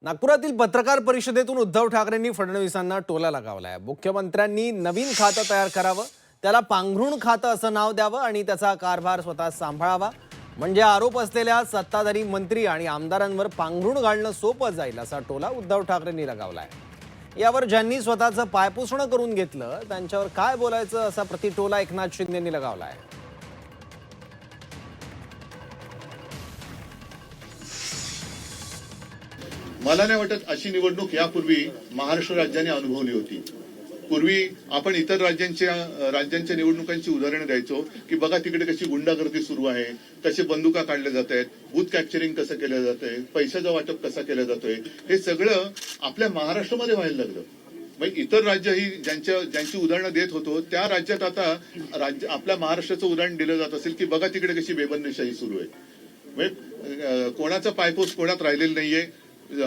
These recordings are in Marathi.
नागपुरातील पत्रकार परिषदेतून उद्धव ठाकरेंनी फडणवीसांना टोला लगावलाय। मुख्यमंत्र्यांनी नवीन खातं तयार करावं, त्याला पांघरुण खातं असं नाव द्यावं आणि त्याचा कारभार स्वतः सांभाळावा, म्हणजे आरोप असलेल्या सत्ताधारी मंत्री आणि आमदारांवर पांघरुण घालणं सोपं जाईल असा टोला उद्धव ठाकरेंनी लगावलाय। यावर ज्यांनी स्वतःचं पायपुसणं करून घेतलं त्यांच्यावर काय बोलायचं असा प्रतिटोला एकनाथ शिंदेंनी लगावलाय। मला नाही वाटत अशी निवडणूक यापूर्वी महाराष्ट्र राज्याने अनुभवली होती। पूर्वी आपण इतर राज्यांच्या निवडणुकांची उदाहरणं द्यायचो की बघा तिकडे कशी गुंडागर्दी सुरू आहे, कसे बंदुका काढल्या जात आहेत, बूथ कॅप्चरिंग कसं केलं जातंय, पैशाचं वाटप कसं केलं जातोय, हे सगळं आपल्या महाराष्ट्रामध्ये व्हायला लागलं। मग इतर राज्य ही ज्यांची उदाहरणं देत होतो त्या राज्यात आता आपल्या महाराष्ट्राचं उदाहरण दिलं जात असेल की बघा तिकडे कशी बेबंदीशाही सुरू आहे। म्हणजे कोणाचा पायपोस कोणात राहिलेलं नाहीये।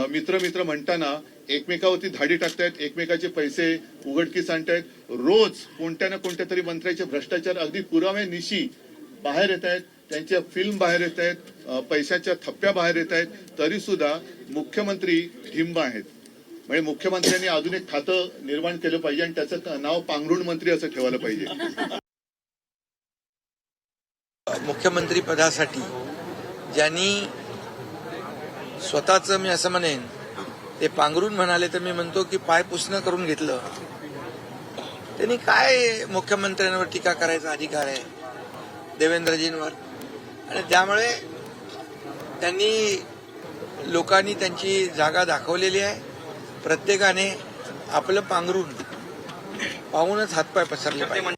मित्र म्हणताना एकमेकावरती धाडी टाकतायत, एकमेकाचे पैसे उघडकीस आणतायत, रोज कोणत्या ना कोणत्या तरी मंत्र्याचे भ्रष्टाचार अगदी पुराव्यानिशी बाहेर येत आहेत, त्यांच्या फिल्म बाहेर येत आहेत, पैशाच्या थप्प्या बाहेर येत आहेत, तरी सुद्धा मुख्यमंत्री ढिंब आहेत। म्हणजे मुख्यमंत्र्यांनी अजून एक खातं निर्माण केलं पाहिजे आणि त्याचं नाव पांघरुण मंत्री असं ठेवायला पाहिजे। मुख्यमंत्री पदासाठी ज्यांनी स्वतःच मी असं म्हणेन ते पांघरून म्हणाले तर मी म्हणतो की पाय पुसणं करून घेतलं, त्यांनी काय मुख्यमंत्र्यांवर टीका करायचा अधिकार आहे देवेंद्रजींवर। आणि त्यामुळे त्यांनी लोकांनी त्यांची जागा दाखवलेली आहे। प्रत्येकाने आपलं पांघरून पाहूनच हातपाय पसरले पाहिजे।